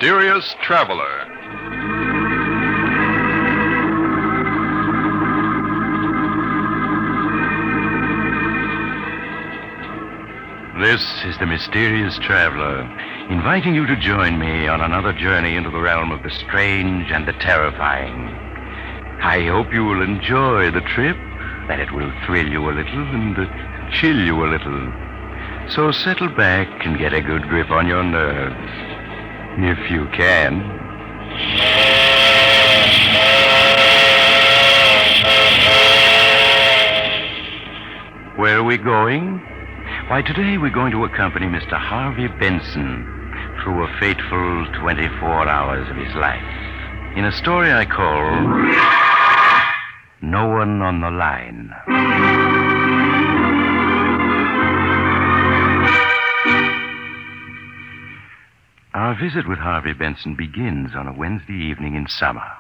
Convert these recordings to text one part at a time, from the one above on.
mysterious traveler. This is the Mysterious Traveler, inviting you to join me on another journey into the realm of the strange and the terrifying. I hope you will enjoy the trip, that it will thrill you a little and chill you a little. So settle back and get a good grip on your nerves, if you can. Where are we going? Why, today we're going to accompany Mr. Harvey Benson through a fateful 24 hours of his life in a story I call No One on the Line. Our visit with Harvey Benson begins on a Wednesday evening in summer.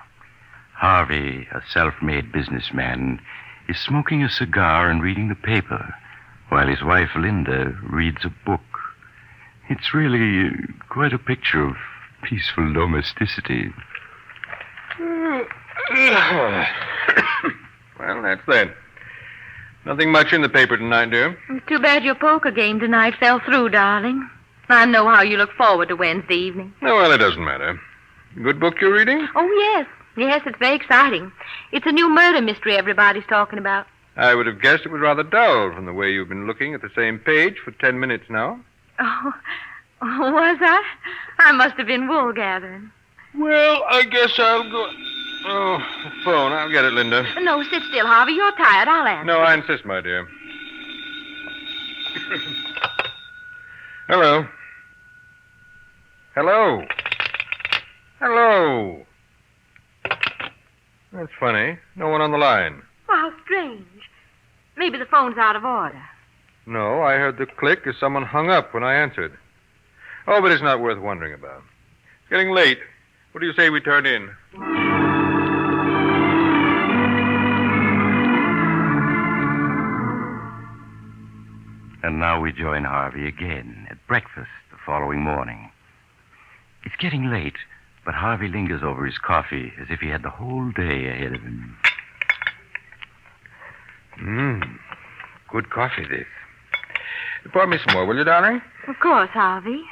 Harvey, a self-made businessman, is smoking a cigar and reading the paper, while his wife, Linda, reads a book. It's really quite a picture of peaceful domesticity. Well, that's that. Nothing much in the paper tonight, dear. It's too bad your poker game tonight fell through, darling. I know how you look forward to Wednesday evening. Oh, well, it doesn't matter. Good book you're reading? Oh, yes. Yes, it's very exciting. It's a new murder mystery everybody's talking about. I would have guessed it was rather dull from the way you've been looking at the same page for 10 minutes now. Oh, was I? I must have been wool gathering. Well, I guess I'll go... Oh, the phone. I'll get it, Linda. No, sit still, Harvey. You're tired. I'll answer. No, I insist, my dear. Hello. Hello. Hello. That's funny. No one on the line. Well, how strange. Maybe the phone's out of order. No, I heard the click as someone hung up when I answered. Oh, but it's not worth wondering about. It's getting late. What do you say we turn in? And now we join Harvey again at breakfast the following morning. It's getting late, but Harvey lingers over his coffee as if he had the whole day ahead of him. Good coffee, this. Pour me some more, will you, darling? Of course, Harvey.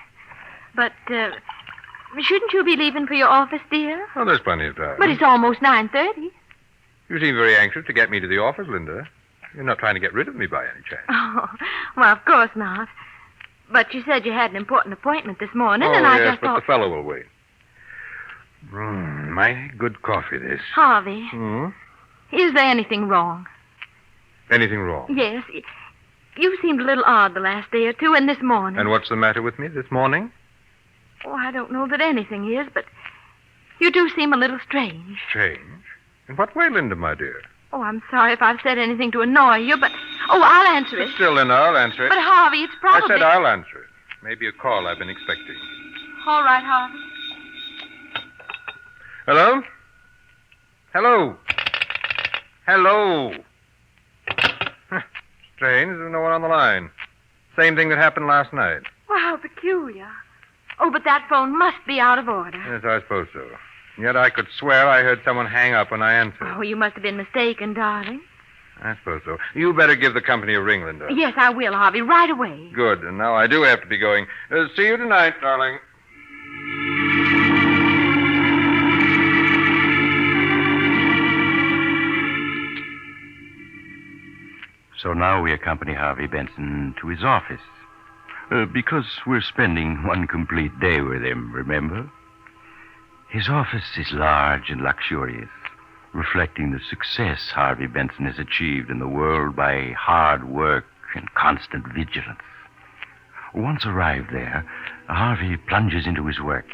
But, shouldn't you be leaving for your office, dear? Oh, there's plenty of time. But it's almost 9:30. You seem very anxious to get me to the office, Linda. You're not trying to get rid of me by any chance. Oh, well, of course not. But you said you had an important appointment this morning, and I yes, just but thought... the fellow will wait. Mighty good coffee, this. Harvey, is there anything wrong? Anything wrong? Yes. You seemed a little odd the last day or two, and this morning. And what's the matter with me this morning? Oh, I don't know that anything is, but you do seem a little strange. Strange? In what way, Linda, my dear? Oh, I'm sorry if I've said anything to annoy you, but... Oh, I'll answer it. Still, Linda, I'll answer it. But, Harvey, it's probably... I said I'll answer it. Maybe a call I've been expecting. All right, Harvey. Hello? Hello? Hello? Strange, there's no one on the line. Same thing that happened last night. Well, how peculiar. Oh, but that phone must be out of order. Yes, I suppose so. Yet I could swear I heard someone hang up when I answered. Oh, you must have been mistaken, darling. I suppose so. You better give the company a ring, Linda. Yes, I will, Harvey, right away. Good, and now I do have to be going. See you tonight, darling. So now we accompany Harvey Benson to his office. Because we're spending one complete day with him, remember? His office is large and luxurious, reflecting the success Harvey Benson has achieved in the world by hard work and constant vigilance. Once arrived there, Harvey plunges into his work.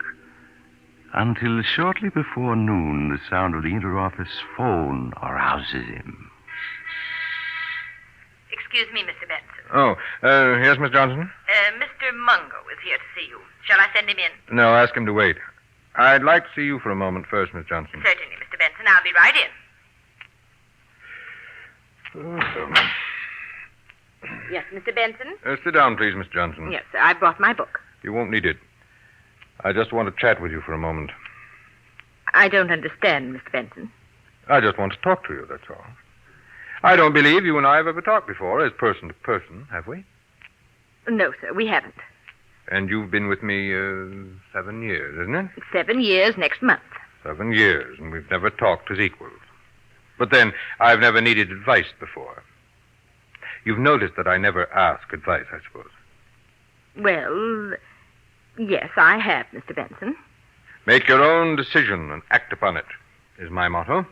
Until shortly before noon, the sound of the inter-office phone arouses him. Excuse me, Mr. Benson. Oh, yes, Miss Johnson? Mr. Mungo is here to see you. Shall I send him in? No, ask him to wait. I'd like to see you for a moment first, Miss Johnson. Certainly, Mr. Benson. I'll be right in. Yes, Mr. Benson? Sit down, please, Miss Johnson. Yes, sir. I brought my book. You won't need it. I just want to chat with you for a moment. I don't understand, Mr. Benson. I just want to talk to you, that's all. I don't believe you and I have ever talked before as person to person, have we? No, sir, we haven't. And you've been with me 7 years, isn't it? 7 years next month. 7 years, and we've never talked as equals. But then, I've never needed advice before. You've noticed that I never ask advice, I suppose. Well, yes, I have, Mr. Benson. Make your own decision and act upon it, is my motto.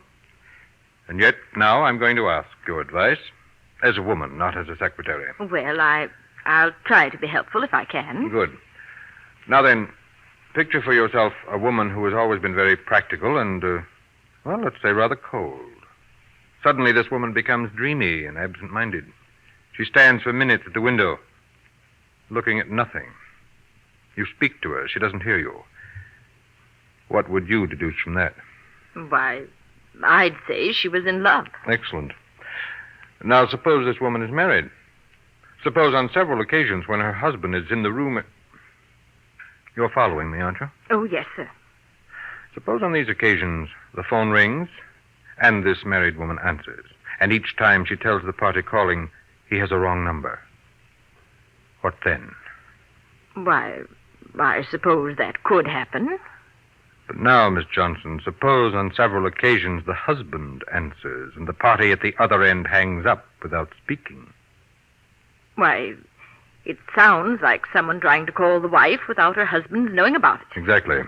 And yet, now I'm going to ask your advice as a woman, not as a secretary. Well, I'll try to be helpful if I can. Good. Now then, picture for yourself a woman who has always been very practical and, well, let's say rather cold. Suddenly this woman becomes dreamy and absent-minded. She stands for minutes at the window, looking at nothing. You speak to her. She doesn't hear you. What would you deduce from that? Why, I'd say she was in love. Excellent. Now, suppose this woman is married. Suppose on several occasions when her husband is in the room... You're following me, aren't you? Oh, yes, sir. Suppose on these occasions the phone rings and this married woman answers. And each time she tells the party calling he has a wrong number. What then? Why, I suppose that could happen. But now, Miss Johnson, suppose on several occasions the husband answers and the party at the other end hangs up without speaking. Why, it sounds like someone trying to call the wife without her husband's knowing about it. Exactly.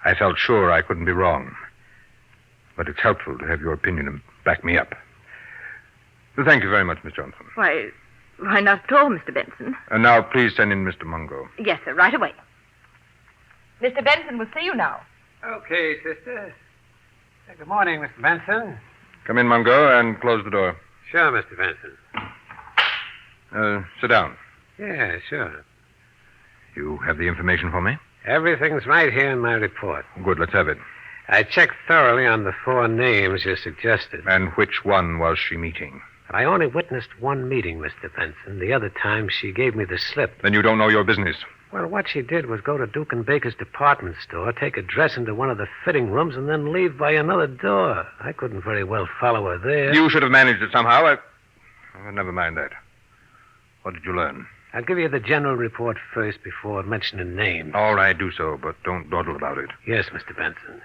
I felt sure I couldn't be wrong. But it's helpful to have your opinion and back me up. Thank you very much, Miss Johnson. Why not at all, Mr. Benson. And now, please send in Mr. Mungo. Yes, sir, right away. Mr. Benson will see you now. Okay, sister. Good morning, Mr. Benson. Come in, Mungo, and close the door. Sure, Mr. Benson. Sit down. Yeah, sure. You have the information for me? Everything's right here in my report. Good, let's have it. I checked thoroughly on the 4 names you suggested. And which one was she meeting? I only witnessed one meeting, Mr. Benson. The other time, she gave me the slip. Then you don't know your business. Well, what she did was go to Duke and Baker's department store, take a dress into one of the fitting rooms, and then leave by another door. I couldn't very well follow her there. You should have managed it somehow. Never mind that. What did you learn? I'll give you the general report first before mentioning names. All right, do so, but don't dawdle about it. Yes, Mr. Benson.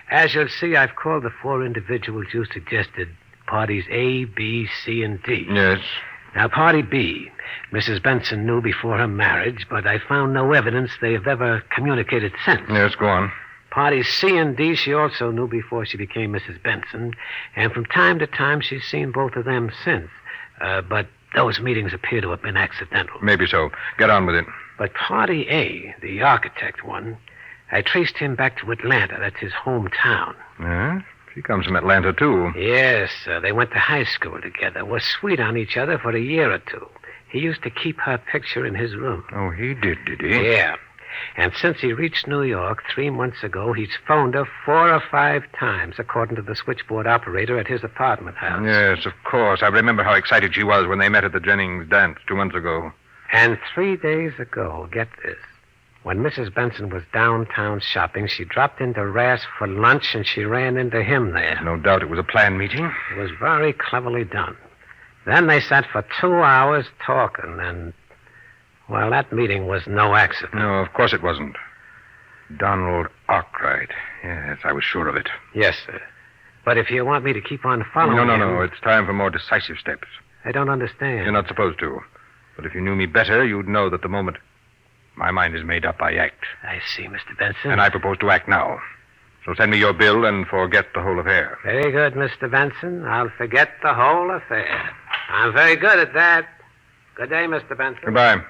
As you'll see, I've called the 4 individuals you suggested parties A, B, C, and D. Yes. Now, party B, Mrs. Benson knew before her marriage, but I found no evidence they have ever communicated since. Yes, go on. Parties C and D she also knew before she became Mrs. Benson, and from time to time she's seen both of them since. But those meetings appear to have been accidental. Maybe so. Get on with it. But party A, the architect one, I traced him back to Atlanta. That's his hometown. Yeah? She comes from Atlanta, too. Yes, they went to high school together, were sweet on each other for a year or two. He used to keep her picture in his room. Oh, he did he? Yeah. And since he reached New York 3 months ago, he's phoned her 4 or 5 times, according to the switchboard operator at his apartment house. Yes, of course. I remember how excited she was when they met at the Jennings dance 2 months ago. And 3 days ago, get this, when Mrs. Benson was downtown shopping, she dropped into Rass for lunch, and she ran into him there. No doubt it was a planned meeting. It was very cleverly done. Then they sat for 2 hours talking, and, well, that meeting was no accident. No, of course it wasn't. Donald Arkwright. Yes, I was sure of it. Yes, sir. But if you want me to keep on following No. It's time for more decisive steps. I don't understand. You're not supposed to. But if you knew me better, you'd know that the moment my mind is made up, I act. I see, Mr. Benson. And I propose to act now. So send me your bill and forget the whole affair. Very good, Mr. Benson. I'll forget the whole affair. I'm very good at that. Good day, Mr. Benson. Goodbye.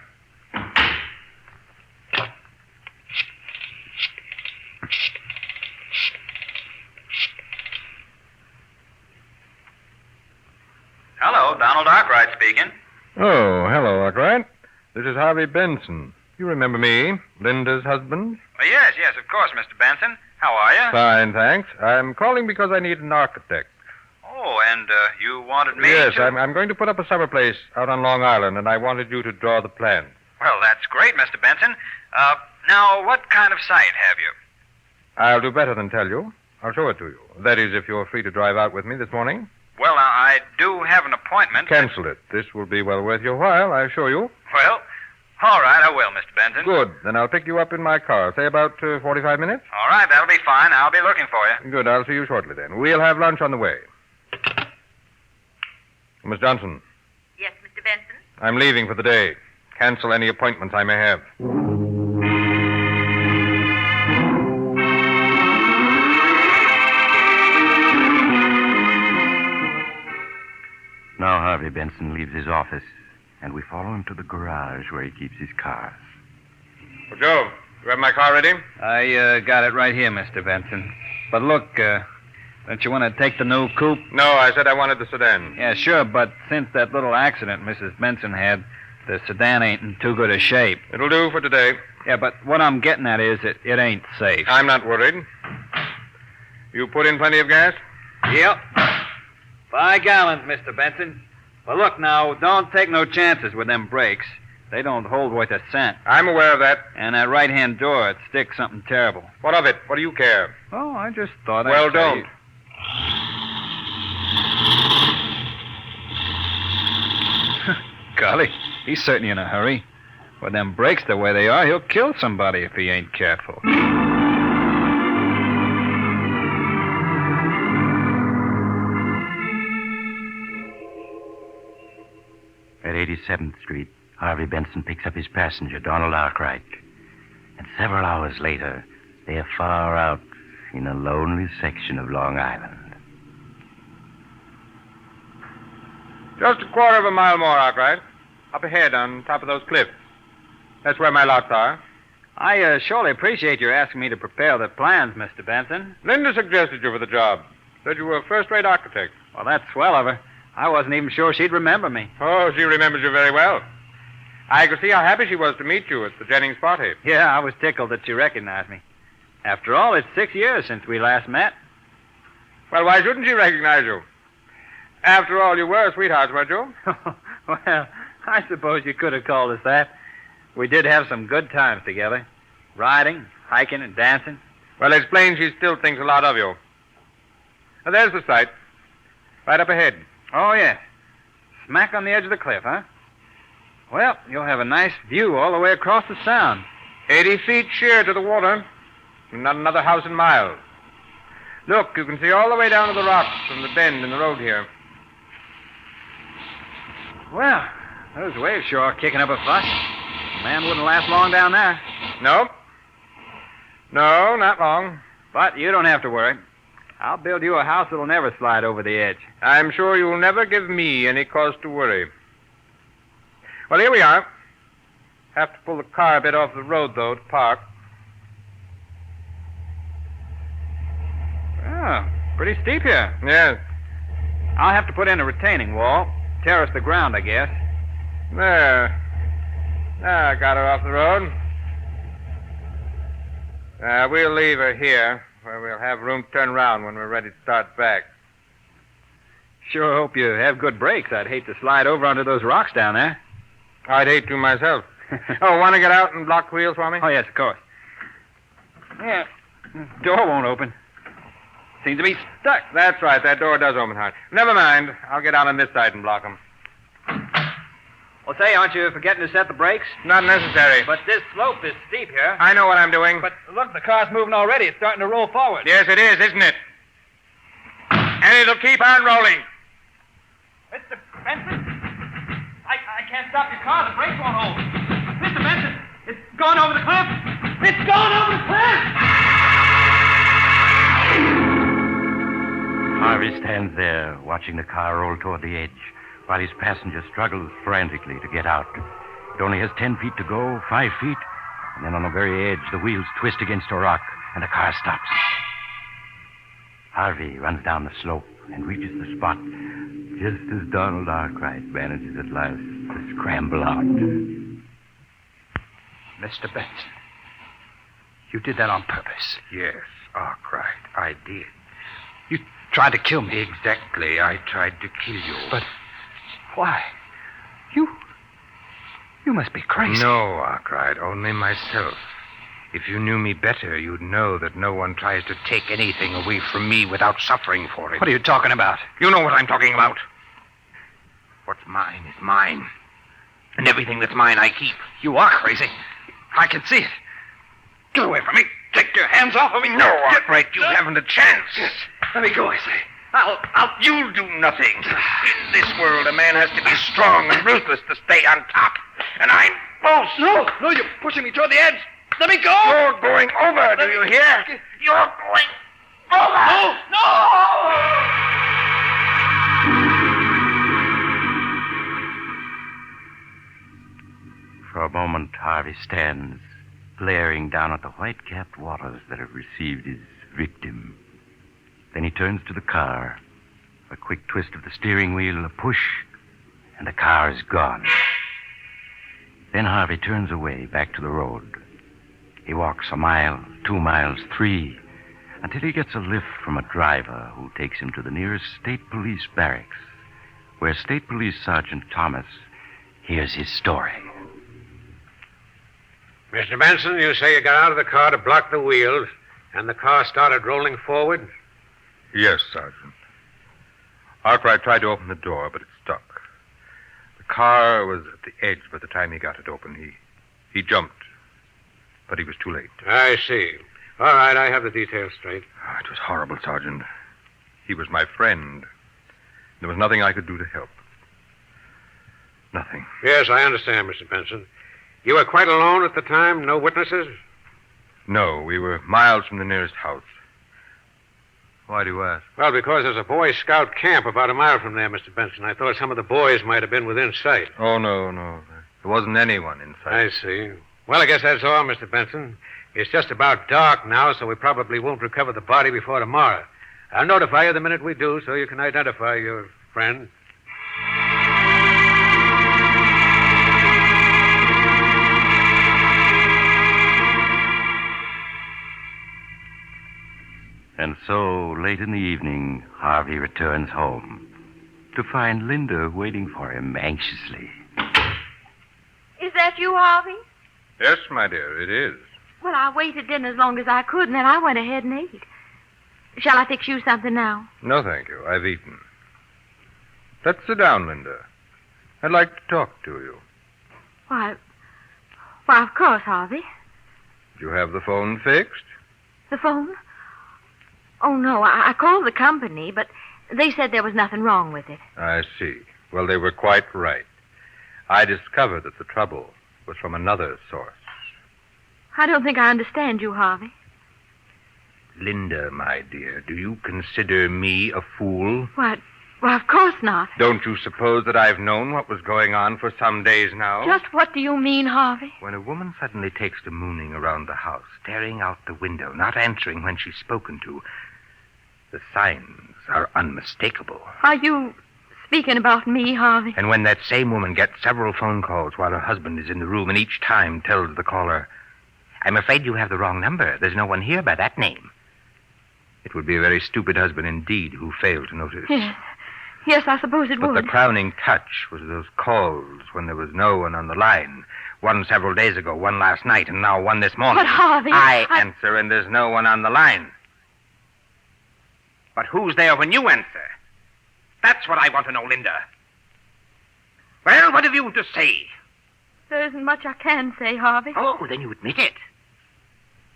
Hello, Donald Arkwright speaking. Oh, hello, Arkwright. This is Harvey Benson. You remember me, Linda's husband? Yes, of course, Mr. Benson. How are you? Fine, thanks. I'm calling because I need an architect. Oh, and you wanted me Yes, to... I'm going to put up a summer place out on Long Island, and I wanted you to draw the plans. Well, that's great, Mr. Benson. Now, what kind of sight have you? I'll do better than tell you. I'll show it to you. That is, if you're free to drive out with me this morning. Well, I do have an appointment. Cancel it. This will be well worth your while, I assure you. Well, all right, I will, Mr. Benson. Good. Then I'll pick you up in my car. Say about 45 minutes. All right, that'll be fine. I'll be looking for you. Good. I'll see you shortly then. We'll have lunch on the way. Miss Johnson, Yes, Mr. Benson? I'm leaving for the day. Cancel any appointments I may have. Now Harvey Benson leaves his office, and we follow him to the garage where he keeps his cars. Well, Joe, you have my car ready? I got it right here, Mr. Benson. But look, don't you want to take the new coupe? No, I said I wanted the sedan. Yeah, sure, but since that little accident Mrs. Benson had, the sedan ain't in too good a shape. It'll do for today. Yeah, but what I'm getting at is it ain't safe. I'm not worried. You put in plenty of gas? Yep. 5 gallons, Mr. Benson. Well, look now, don't take no chances with them brakes. They don't hold worth a cent. I'm aware of that. And that right-hand door, it sticks something terrible. What of it? What do you care? Oh, I just thought Well, I'd tell don't. you. Golly, he's certainly in a hurry. With them brakes the way they are, he'll kill somebody if he ain't careful. At 87th Street, Harvey Benson picks up his passenger, Donald Arkwright. And several hours later, they are far out in a lonely section of Long Island. Just a quarter of a mile more, Arkwright. Up ahead on top of those cliffs. That's where my lots are. I surely appreciate your asking me to prepare the plans, Mr. Benson. Linda suggested you for the job. Said you were a first-rate architect. Well, that's swell of her. I wasn't even sure she'd remember me. Oh, she remembers you very well. I could see how happy she was to meet you at the Jennings party. Yeah, I was tickled that she recognized me. After all, it's 6 years since we last met. Well, why shouldn't she recognize you? After all, you were sweethearts, weren't you? Well, I suppose you could have called us that. We did have some good times together. Riding, hiking, and dancing. Well, it's plain she still thinks a lot of you. Now, there's the site. Right up ahead. Oh, yes. Smack on the edge of the cliff, huh? Well, you'll have a nice view all the way across the sound. 80 feet sheer to the water. Not another house in miles. Look, you can see all the way down to the rocks from the bend in the road here. Well, those waves sure are kicking up a fuss. A man wouldn't last long down there. No. No, not long. But you don't have to worry. I'll build you a house that'll never slide over the edge. I'm sure you'll never give me any cause to worry. Well, here we are. Have to pull the car a bit off the road, though, to park. Oh, pretty steep here. Yes. I'll have to put in a retaining wall. Terrace the ground, I guess. There. I got her off the road. We'll leave her here, where we'll have room to turn around when we're ready to start back. Sure hope you have good brakes. I'd hate to slide over onto those rocks down there. I'd hate to myself. Oh, want to get out and block the wheels for me? Oh, yes, of course. Yeah, door won't open. Seems to be stuck. That's right. That door does open hard. Never mind. I'll get out on this side and block them. Well, say, aren't you forgetting to set the brakes? Not necessary. But this slope is steep here. I know what I'm doing. But look, the car's moving already. It's starting to roll forward. Yes, it is, isn't it? And it'll keep on rolling. Mr. Benson? I can't stop your car. The brakes won't hold. Mr. Benson, it's gone over the cliff. It's gone over the cliff! Harvey stands there, watching the car roll toward the edge, while his passenger struggles frantically to get out. It only has 10 feet to go, 5 feet, and then on the very edge, the wheels twist against a rock, and the car stops. Harvey runs down the slope and reaches the spot just as Donald Arkwright manages at last to scramble out. Mr. Benson, you did that on purpose. Yes, Arkwright, I did. You tried to kill me. Exactly, I tried to kill you. But why? You must be crazy. No, Arkwright, only myself. If you knew me better, you'd know that no one tries to take anything away from me without suffering for it. What are you talking about? You know what I'm talking about. What's mine is mine. And everything that's mine, I keep. You are crazy. I can see it. Get away from me. Take your hands off of me. No, right. You haven't a chance. Let me go, I say. You'll do nothing. In this world, a man has to be strong and ruthless to stay on top. And I'm both. No, you're pushing me toward the edge. Let me go. You're going over, do you hear? You're going over. No! For a moment, Harvey stands, glaring down at the white-capped waters that have received his victim. Then he turns to the car. A quick twist of the steering wheel, a push, and the car is gone. Then Harvey turns away, back to the road. He walks a mile, 2 miles, 3, until he gets a lift from a driver who takes him to the nearest state police barracks, where State Police Sergeant Thomas hears his story. Mr. Benson, you say you got out of the car to block the wheels, and the car started rolling forward? Yes, Sergeant. Arkwright tried to open the door, but it stuck. The car was at the edge by the time he got it open. He jumped, but he was too late. I see. All right, I have the details straight. It was horrible, Sergeant. He was my friend. There was nothing I could do to help. Nothing. Yes, I understand, Mr. Benson. You were quite alone at the time? No witnesses? No, we were miles from the nearest house. Why do you ask? Well, because there's a Boy Scout camp about a mile from there, Mr. Benson. I thought some of the boys might have been within sight. Oh, no. There wasn't anyone in sight. I see. Well, I guess that's all, Mr. Benson. It's just about dark now, so we probably won't recover the body before tomorrow. I'll notify you the minute we do, so you can identify your friend. And so, late in the evening, Harvey returns home to find Linda waiting for him anxiously. Is that you, Harvey? Yes, my dear, it is. Well, I waited in as long as I could, and then I went ahead and ate. Shall I fix you something now? No, thank you. I've eaten. Let's sit down, Linda. I'd like to talk to you. Why, of course, Harvey. Did you have the phone fixed? The phone? Oh, no, I called the company, but they said there was nothing wrong with it. I see. Well, they were quite right. I discovered that the trouble was from another source. I don't think I understand you, Harvey. Linda, my dear, do you consider me a fool? Well, of course not. Don't you suppose that I've known what was going on for some days now? Just what do you mean, Harvey? When a woman suddenly takes to mooning around the house, staring out the window, not answering when she's spoken to, the signs are unmistakable. Are you speaking about me, Harvey? And when that same woman gets several phone calls while her husband is in the room and each time tells the caller, "I'm afraid you have the wrong number. There's no one here by that name," it would be a very stupid husband indeed who failed to notice. Yes, I suppose it But would. the crowning touch was those calls when there was no one on the line. One several days ago, one last night, and now one this morning. But, Harvey, I answer and there's no one on the line. But who's there when you answer? That's what I want to know, Linda. Well, what have you to say? There isn't much I can say, Harvey. Oh, then you admit it.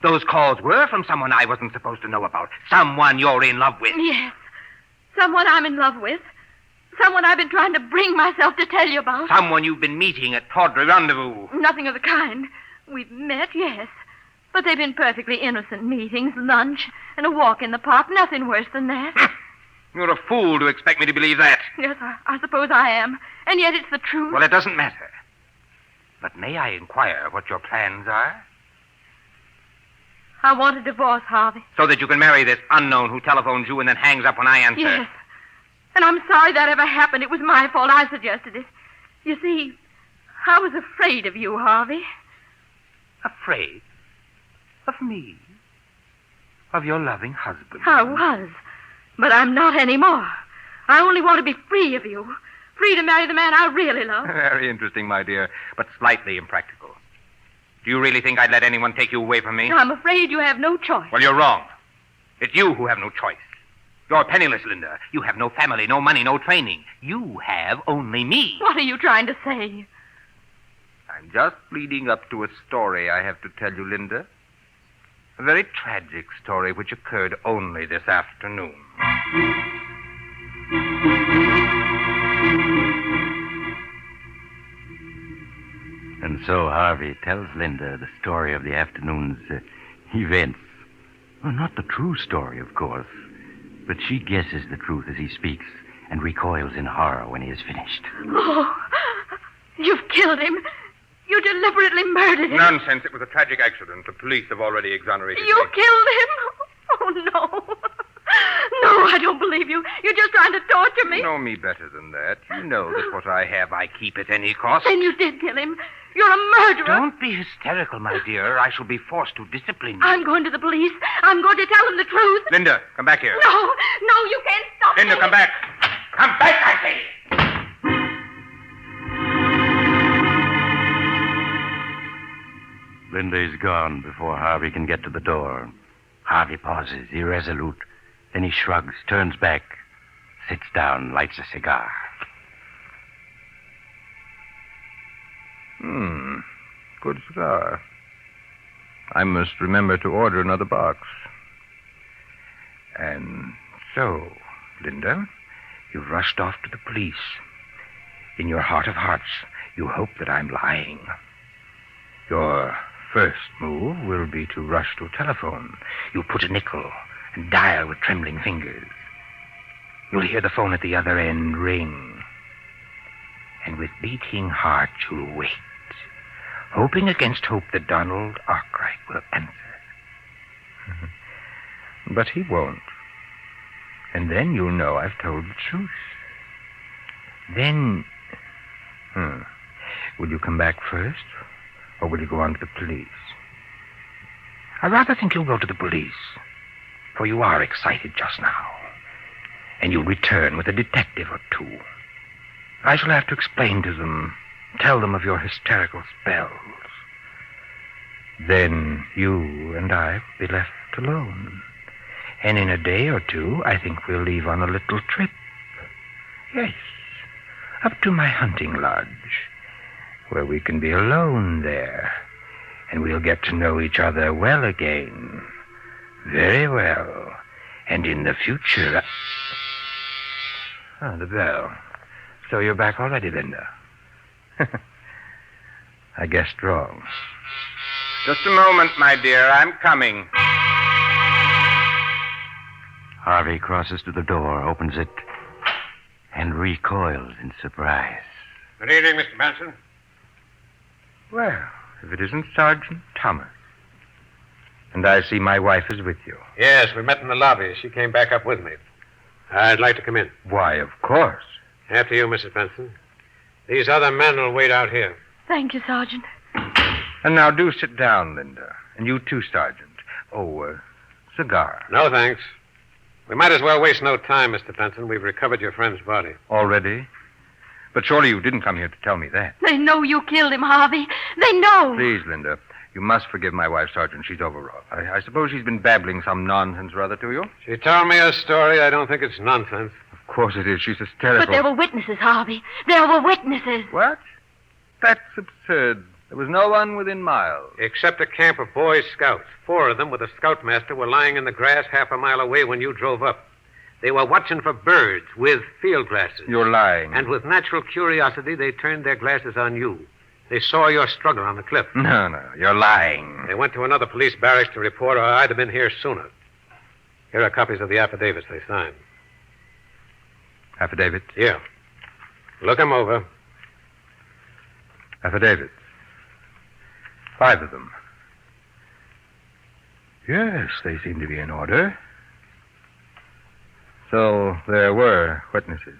Those calls were from someone I wasn't supposed to know about. Someone you're in love with. Yes. Someone I'm in love with. Someone I've been trying to bring myself to tell you about. Someone you've been meeting at Portrayed Rendezvous. Nothing of the kind. We've met, yes. But they've been perfectly innocent meetings, lunch, and a walk in the park. Nothing worse than that. You're a fool to expect me to believe that. Yes, I suppose I am. And yet it's the truth. Well, it doesn't matter. But may I inquire what your plans are? I want a divorce, Harvey. So that you can marry this unknown who telephones you and then hangs up when I answer. Yes. And I'm sorry that ever happened. It was my fault. I suggested it. You see, I was afraid of you, Harvey. Afraid? Of me? Of your loving husband? I was. But I'm not anymore. I only want to be free of you. Free to marry the man I really love. Very interesting, my dear, but slightly impractical. Do you really think I'd let anyone take you away from me? I'm afraid you have no choice. Well, you're wrong. It's you who have no choice. You're penniless, Linda. You have no family, no money, no training. You have only me. What are you trying to say? I'm just leading up to a story I have to tell you, Linda. A very tragic story which occurred only this afternoon. And so Harvey tells Linda the story of the afternoon's events. Well, not the true story, of course, but she guesses the truth as he speaks and recoils in horror when he is finished. Oh, you've killed him. You deliberately murdered him. Nonsense. It was a tragic accident. The police have already exonerated You me. killed him? Oh, no. No, I don't believe you. You're just trying to torture me. You know me better than that. You know that what I have I keep at any cost. Then you did kill him. You're a murderer. Don't be hysterical, my dear. I shall be forced to discipline you. I'm going to the police. I'm going to tell them the truth. Linda, come back here. No, you can't stop Linda, me. come back. Come back, I say! Linda is gone before Harvey can get to the door. Harvey pauses, irresolute. Then he shrugs, turns back, sits down, lights a cigar. Good cigar. I must remember to order another box. And so, Linda, you've rushed off to the police. In your heart of hearts, you hope that I'm lying. Your first move will be to rush to a telephone. You put a nickel and dial with trembling fingers. You'll hear the phone at the other end ring. And with beating heart, you'll wait, hoping against hope that Donald Arkwright will answer. But he won't. And then you'll know I've told the truth. Then, will you come back first, or will you go on to the police? I rather think you'll go to the police, for you are excited just now. And you'll return with a detective or two. I shall have to explain to them, tell them of your hysterical spells. Then you and I will be left alone. And in a day or two, I think we'll leave on a little trip. Yes, up to my hunting lodge, where we can be alone there. And we'll get to know each other well again. Very well. And in the future... the bell. So you're back already, Linda. I guessed wrong. Just a moment, my dear. I'm coming. Harvey crosses to the door, opens it, and recoils in surprise. Good evening, Mr. Benson. Well, if it isn't Sergeant Thomas. And I see my wife is with you. Yes, we met in the lobby. She came back up with me. I'd like to come in. Why, of course. After you, Mrs. Benson. These other men will wait out here. Thank you, Sergeant. And now do sit down, Linda. And you too, Sergeant. Oh, cigar. No, thanks. We might as well waste no time, Mr. Benson. We've recovered your friend's body. Already? But surely you didn't come here to tell me that. They know you killed him, Harvey. They know. Please, Linda. You must forgive my wife, Sergeant. She's overwrought. I suppose she's been babbling some nonsense or other to you? She told me a story. I don't think it's nonsense. Of course it is. She's hysterical. But there were witnesses, Harvey. There were witnesses. What? That's absurd. There was no one within miles. Except a camp of Boy Scouts. 4 of them with a scoutmaster were lying in the grass half a mile away when you drove up. They were watching for birds with field glasses. You're lying. And with natural curiosity, they turned their glasses on you. They saw your struggle on the cliff. No, you're lying. They went to another police barracks to report, or I'd have been here sooner. Here are copies of the affidavits they signed. Affidavits? Yeah. Look them over. Affidavits. 5 of them. Yes, they seem to be in order. So there were witnesses.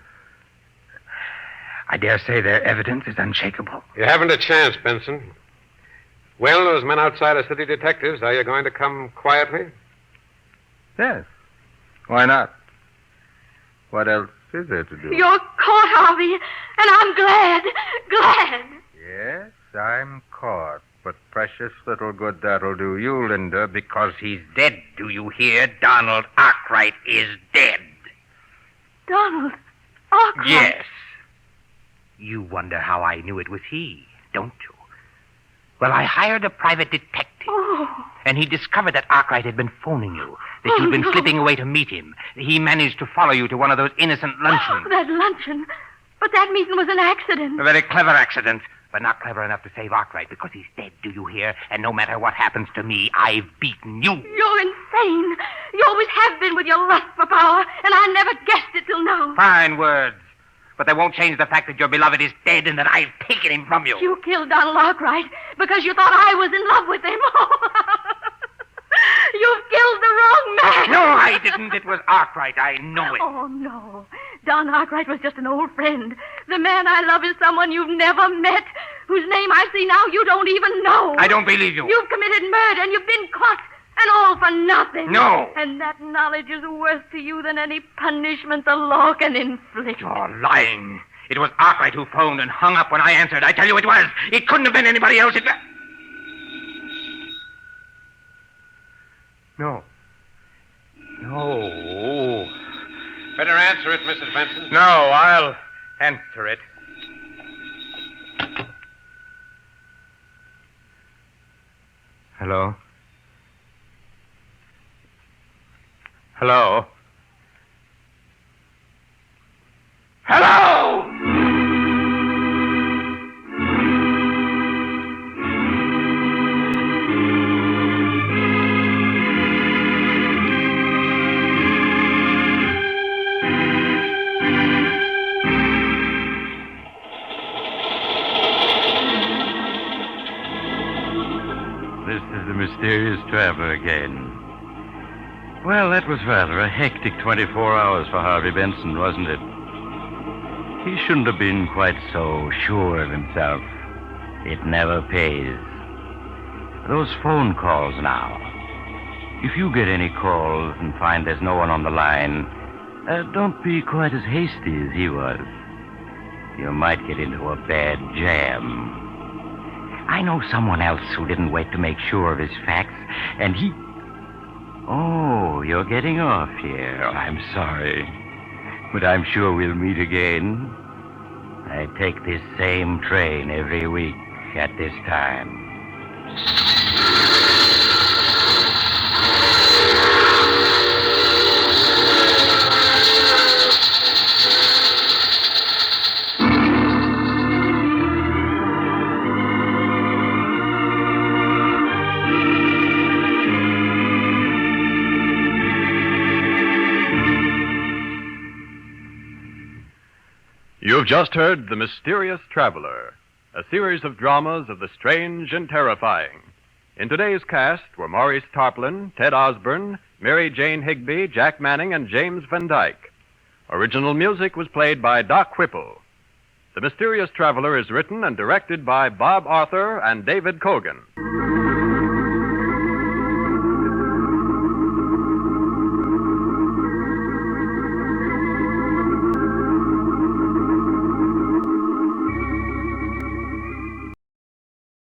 I dare say their evidence is unshakable. You haven't a chance, Benson. Well, those men outside are city detectives. Are you going to come quietly? Yes. Why not? What else is there to do? You're caught, Harvey, and I'm glad. Yes, I'm caught. But precious little good that'll do you, Linda, Because he's dead, do you hear? Donald Arkwright is dead. Donald Arkwright. Yes. You wonder how I knew it was he, don't you? Well, I hired a private detective. Oh. And he discovered that Arkwright had been phoning you, that you'd been slipping away to meet him. He managed to follow you to one of those innocent luncheons. That luncheon. But that meeting was an accident. A very clever accident, but not clever enough to save Arkwright, because he's dead, do you hear? And no matter what happens to me, I've beaten you. You're insane. You always have been with your lust for power, and I never guessed it till now. Fine words. But they won't change the fact that your beloved is dead and that I've taken him from you. You killed Donald Arkwright because you thought I was in love with him. You've killed the wrong man. No, I didn't. It was Arkwright. I know it. Oh, no. Don Arkwright was just an old friend. The man I love is someone you've never met, whose name I see now you don't even know. I don't believe you. You've committed murder and you've been caught, and all for nothing. No. And that knowledge is worse to you than any punishment the law can inflict. You're lying. It was Arkwright who phoned and hung up when I answered. I tell you it was. It couldn't have been anybody else. No. No. Better answer it, Mrs. Benson. No, I'll answer it. Hello? Hello? Hello! This is the mysterious traveler again. Well, that was rather a hectic 24 hours for Harvey Benson, wasn't it? He shouldn't have been quite so sure of himself. It never pays. Those phone calls now. If you get any calls and find there's no one on the line, don't be quite as hasty as he was. You might get into a bad jam. I know someone else who didn't wait to make sure of his facts, and he... Oh, you're getting off here. I'm sorry. But I'm sure we'll meet again. I take this same train every week at this time. You've just heard The Mysterious Traveler, a series of dramas of the strange and terrifying. In today's cast were Maurice Tarplin, Ted Osborne, Mary Jane Higby, Jack Manning, and James Van Dyke. Original music was played by Doc Whipple. The Mysterious Traveler is written and directed by Bob Arthur and David Cogan.